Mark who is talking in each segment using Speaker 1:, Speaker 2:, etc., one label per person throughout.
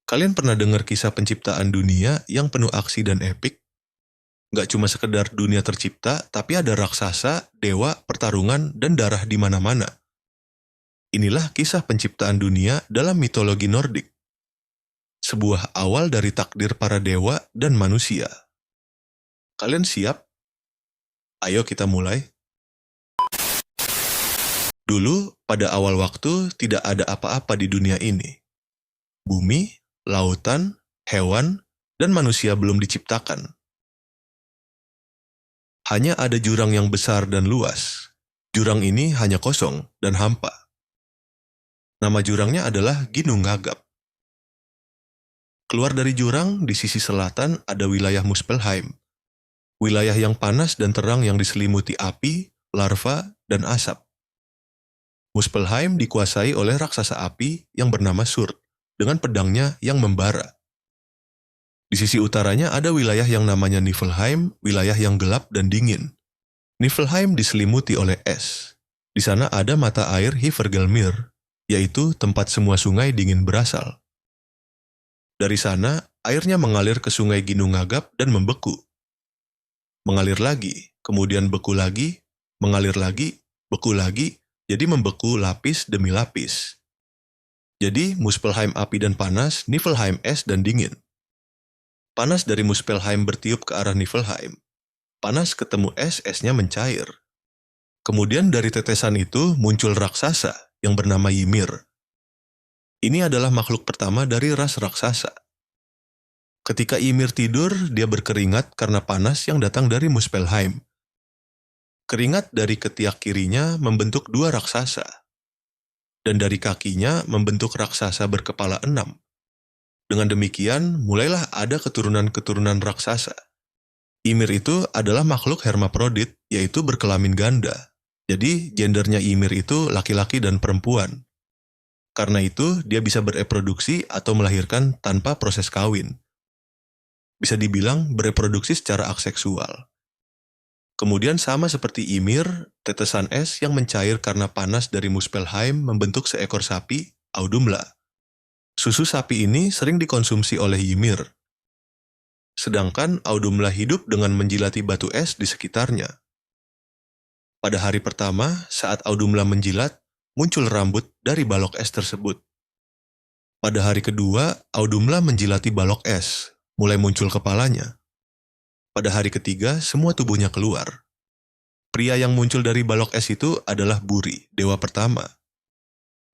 Speaker 1: Kalian pernah dengar kisah penciptaan dunia yang penuh aksi dan epik? Nggak cuma sekedar dunia tercipta, tapi ada raksasa, dewa, pertarungan, dan darah di mana-mana. Inilah kisah penciptaan dunia dalam mitologi Nordik. Sebuah awal dari takdir para dewa dan manusia. Kalian siap? Ayo kita mulai. Dulu, pada awal waktu, tidak ada apa-apa di dunia ini. Bumi, lautan, hewan, dan manusia belum diciptakan. Hanya ada jurang yang besar dan luas. Jurang ini hanya kosong dan hampa. Nama jurangnya adalah Ginung Gagap. Keluar dari jurang, di sisi selatan ada wilayah Muspelheim. Wilayah yang panas dan terang yang diselimuti api, larva, dan asap. Muspelheim dikuasai oleh raksasa api yang bernama Surt, dengan pedangnya yang membara. Di sisi utaranya ada wilayah yang namanya Niflheim, wilayah yang gelap dan dingin. Niflheim diselimuti oleh es. Di sana ada mata air Hivergelmir, yaitu tempat semua sungai dingin berasal. Dari sana, airnya mengalir ke sungai Ginung Gagap dan membeku. Mengalir lagi, kemudian beku lagi, mengalir lagi, beku lagi, jadi membeku lapis demi lapis. Jadi, Muspelheim api dan panas, Niflheim es dan dingin. Panas dari Muspelheim bertiup ke arah Niflheim. Panas ketemu es, esnya mencair. Kemudian dari tetesan itu muncul raksasa yang bernama Ymir. Ini adalah makhluk pertama dari ras raksasa. Ketika Ymir tidur, dia berkeringat karena panas yang datang dari Muspelheim. Keringat dari ketiak kirinya membentuk dua raksasa. Dan dari kakinya membentuk raksasa berkepala 6. Dengan demikian, mulailah ada keturunan-keturunan raksasa. Ymir itu adalah makhluk hermaprodit, yaitu berkelamin ganda. Jadi, gendernya Ymir itu laki-laki dan perempuan. Karena itu, dia bisa bereproduksi atau melahirkan tanpa proses kawin. Bisa dibilang bereproduksi secara aseksual. Kemudian sama seperti Ymir, tetesan es yang mencair karena panas dari Muspelheim membentuk seekor sapi, Audumla. Susu sapi ini sering dikonsumsi oleh Ymir. Sedangkan Audumla hidup dengan menjilati batu es di sekitarnya. Pada hari pertama, saat Audumla menjilat, muncul rambut dari balok es tersebut. Pada hari kedua, Audumla menjilati balok es, mulai muncul kepalanya. Pada hari ketiga, semua tubuhnya keluar. Pria yang muncul dari balok es itu adalah Buri, dewa pertama.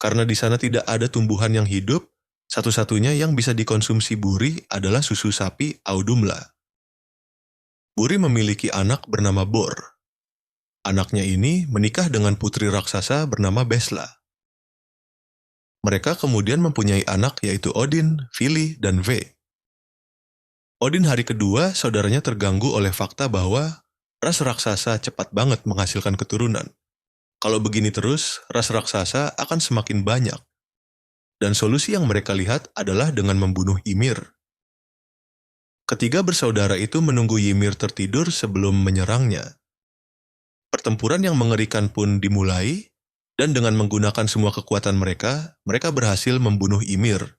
Speaker 1: Karena di sana tidak ada tumbuhan yang hidup, satu-satunya yang bisa dikonsumsi Buri adalah susu sapi Audumla. Buri memiliki anak bernama Bor. Anaknya ini menikah dengan putri raksasa bernama Besla. Mereka kemudian mempunyai anak yaitu Odin, Vili, dan Ve. Odin hari kedua, saudaranya terganggu oleh fakta bahwa ras raksasa cepat banget menghasilkan keturunan. Kalau begini terus, ras raksasa akan semakin banyak. Dan solusi yang mereka lihat adalah dengan membunuh Ymir. Ketiga bersaudara itu menunggu Ymir tertidur sebelum menyerangnya. Pertempuran yang mengerikan pun dimulai, dan dengan menggunakan semua kekuatan mereka, mereka berhasil membunuh Ymir.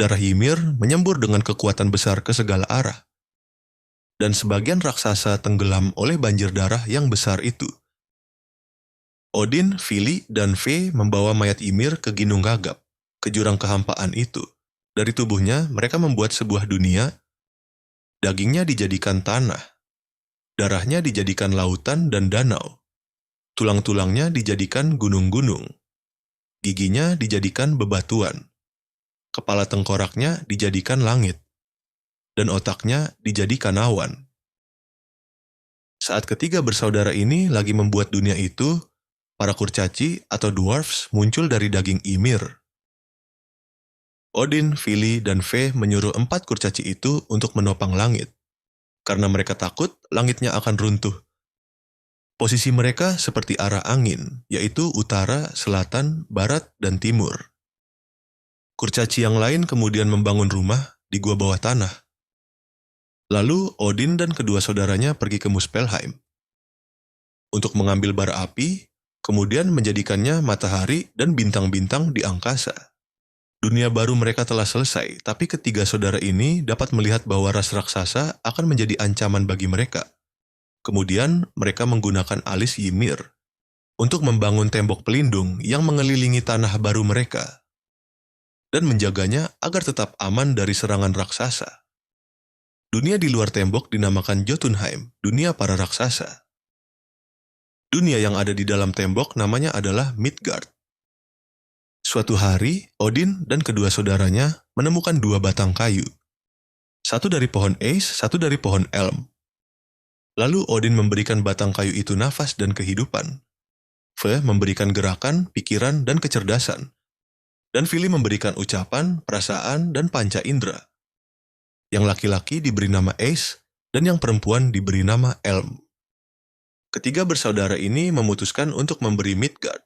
Speaker 1: Darah Ymir menyembur dengan kekuatan besar ke segala arah. Dan sebagian raksasa tenggelam oleh banjir darah yang besar itu. Odin, Vili, dan Ve membawa mayat Ymir ke Ginung Gagap, ke jurang kehampaan itu. Dari tubuhnya, mereka membuat sebuah dunia. Dagingnya dijadikan tanah. Darahnya dijadikan lautan dan danau. Tulang-tulangnya dijadikan gunung-gunung. Giginya dijadikan bebatuan. Kepala tengkoraknya dijadikan langit. Dan otaknya dijadikan awan. Saat ketiga bersaudara ini lagi membuat dunia itu, para kurcaci atau dwarfs muncul dari daging Ymir. Odin, Vili, dan Ve menyuruh 4 kurcaci itu untuk menopang langit. Karena mereka takut langitnya akan runtuh. Posisi mereka seperti arah angin, yaitu utara, selatan, barat, dan timur. Kurcaci yang lain kemudian membangun rumah di gua bawah tanah. Lalu Odin dan kedua saudaranya pergi ke Muspelheim untuk mengambil bara api, kemudian menjadikannya matahari dan bintang-bintang di angkasa. Dunia baru mereka telah selesai, tapi ketiga saudara ini dapat melihat bahwa ras raksasa akan menjadi ancaman bagi mereka. Kemudian mereka menggunakan alis Ymir untuk membangun tembok pelindung yang mengelilingi tanah baru mereka dan menjaganya agar tetap aman dari serangan raksasa. Dunia di luar tembok dinamakan Jotunheim, dunia para raksasa. Dunia yang ada di dalam tembok namanya adalah Midgard. Suatu hari, Odin dan kedua saudaranya menemukan dua batang kayu. Satu dari pohon Ace, satu dari pohon Elm. Lalu Odin memberikan batang kayu itu nafas dan kehidupan. Ve memberikan gerakan, pikiran, dan kecerdasan. Dan Vili memberikan ucapan, perasaan, dan panca indera. Yang laki-laki diberi nama Ace, dan yang perempuan diberi nama Elm. Ketiga bersaudara ini memutuskan untuk memberi Midgard,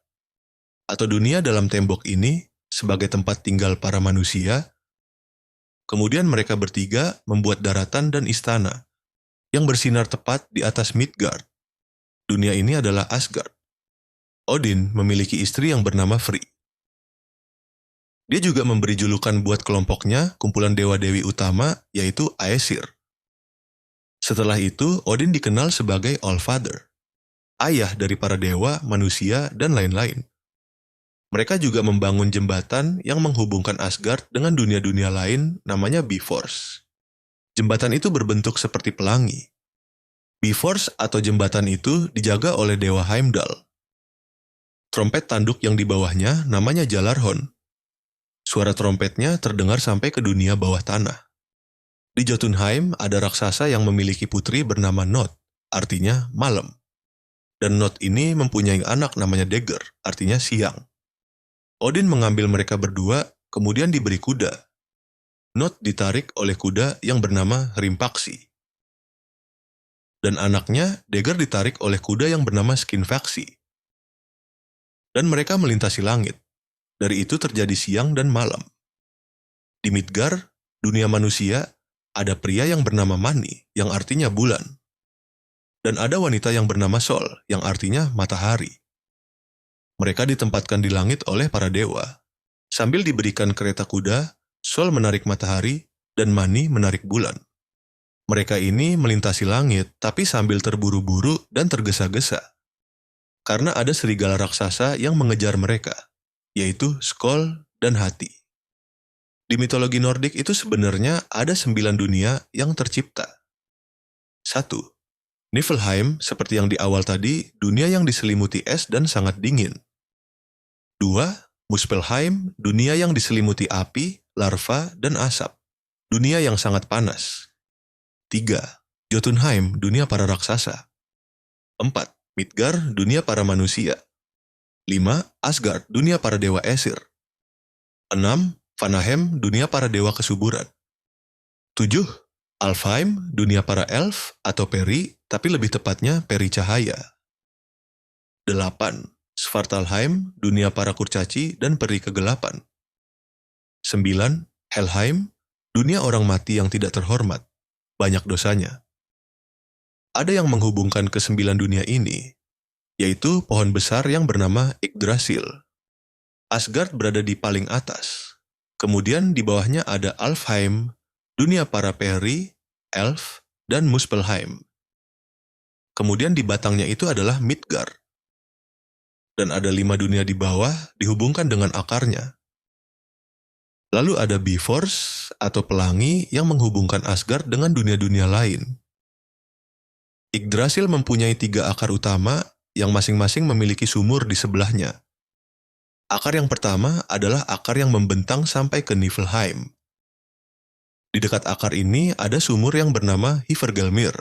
Speaker 1: atau dunia dalam tembok ini, sebagai tempat tinggal para manusia. Kemudian mereka bertiga membuat daratan dan istana yang bersinar tepat di atas Midgard. Dunia ini adalah Asgard. Odin memiliki istri yang bernama Frey. Dia juga memberi julukan buat kelompoknya, kumpulan dewa-dewi utama, yaitu Aesir. Setelah itu, Odin dikenal sebagai Allfather, ayah dari para dewa, manusia, dan lain-lain. Mereka juga membangun jembatan yang menghubungkan Asgard dengan dunia-dunia lain namanya Bifrost. Jembatan itu berbentuk seperti pelangi. Bifrost atau jembatan itu dijaga oleh dewa Heimdall. Trompet tanduk yang di bawahnya namanya Jalarhorn. Suara trompetnya terdengar sampai ke dunia bawah tanah. Di Jotunheim ada raksasa yang memiliki putri bernama Nod, artinya malam. Dan Nod ini mempunyai anak namanya Dagger, artinya siang. Odin mengambil mereka berdua, kemudian diberi kuda. Nod ditarik oleh kuda yang bernama Hrimpaxi. Dan anaknya, Dagger ditarik oleh kuda yang bernama Skinfaxi. Dan mereka melintasi langit. Dari itu terjadi siang dan malam. Di Midgard, dunia manusia, ada pria yang bernama Mani, yang artinya bulan. Dan ada wanita yang bernama Sol, yang artinya matahari. Mereka ditempatkan di langit oleh para dewa. Sambil diberikan kereta kuda, Sol menarik matahari, dan Mani menarik bulan. Mereka ini melintasi langit, tapi sambil terburu-buru dan tergesa-gesa. Karena ada serigala raksasa yang mengejar mereka, yaitu Skoll dan Hati. Di mitologi Nordik itu sebenarnya ada 9 dunia yang tercipta. 1. Niflheim, seperti yang di awal tadi, dunia yang diselimuti es dan sangat dingin. 2. Muspelheim, dunia yang diselimuti api, larva, dan asap. Dunia yang sangat panas. 3. Jotunheim, dunia para raksasa. 4. Midgard, dunia para manusia. 5. Asgard, dunia para dewa Aesir. 6. Vanaheim, dunia para dewa kesuburan. 7. Alfheim, dunia para elf atau peri, tapi lebih tepatnya peri cahaya. 8. Svartalheim, dunia para kurcaci dan peri kegelapan. 9. Helheim, dunia orang mati yang tidak terhormat, banyak dosanya. Ada yang menghubungkan ke 9 dunia ini, yaitu pohon besar yang bernama Yggdrasil. Asgard berada di paling atas. Kemudian di bawahnya ada Alfheim, dunia para peri, elf, dan Muspelheim. Kemudian di batangnya itu adalah Midgard. Dan ada 5 dunia di bawah dihubungkan dengan akarnya. Lalu ada Bifrost atau pelangi yang menghubungkan Asgard dengan dunia-dunia lain. Yggdrasil mempunyai 3 akar utama yang masing-masing memiliki sumur di sebelahnya. Akar yang pertama adalah akar yang membentang sampai ke Niflheim. Di dekat akar ini ada sumur yang bernama Hyvergelmir.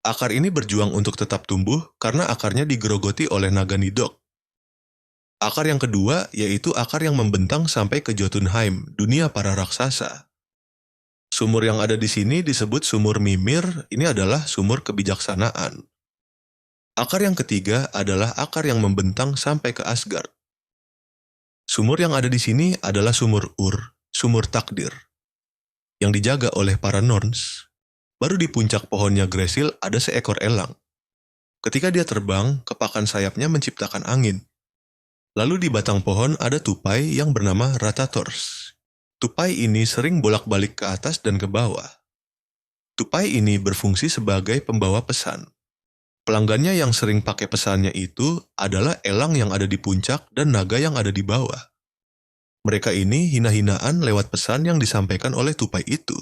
Speaker 1: Akar ini berjuang untuk tetap tumbuh karena akarnya digerogoti oleh naga Nidok. Akar yang kedua yaitu akar yang membentang sampai ke Jotunheim, dunia para raksasa. Sumur yang ada di sini disebut sumur Mimir, ini adalah sumur kebijaksanaan. Akar yang ketiga adalah akar yang membentang sampai ke Asgard. Sumur yang ada di sini adalah sumur Ur, sumur takdir, yang dijaga oleh para Norns. Baru di puncak pohonnya Gresil ada seekor elang. Ketika dia terbang, kepakan sayapnya menciptakan angin. Lalu di batang pohon ada tupai yang bernama Ratators. Tupai ini sering bolak-balik ke atas dan ke bawah. Tupai ini berfungsi sebagai pembawa pesan. Pelanggannya yang sering pakai pesannya itu adalah elang yang ada di puncak dan naga yang ada di bawah. Mereka ini hina-hinaan lewat pesan yang disampaikan oleh tupai itu.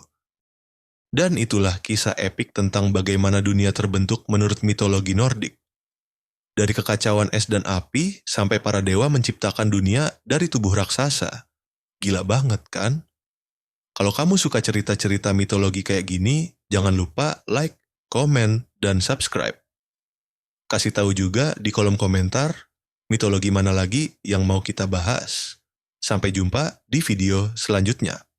Speaker 1: Dan itulah kisah epik tentang bagaimana dunia terbentuk menurut mitologi Nordik. Dari kekacauan es dan api sampai para dewa menciptakan dunia dari tubuh raksasa. Gila banget kan? Kalau kamu suka cerita-cerita mitologi kayak gini, jangan lupa like, komen, dan subscribe. Kasih tahu juga di kolom komentar mitologi mana lagi yang mau kita bahas. Sampai jumpa di video selanjutnya.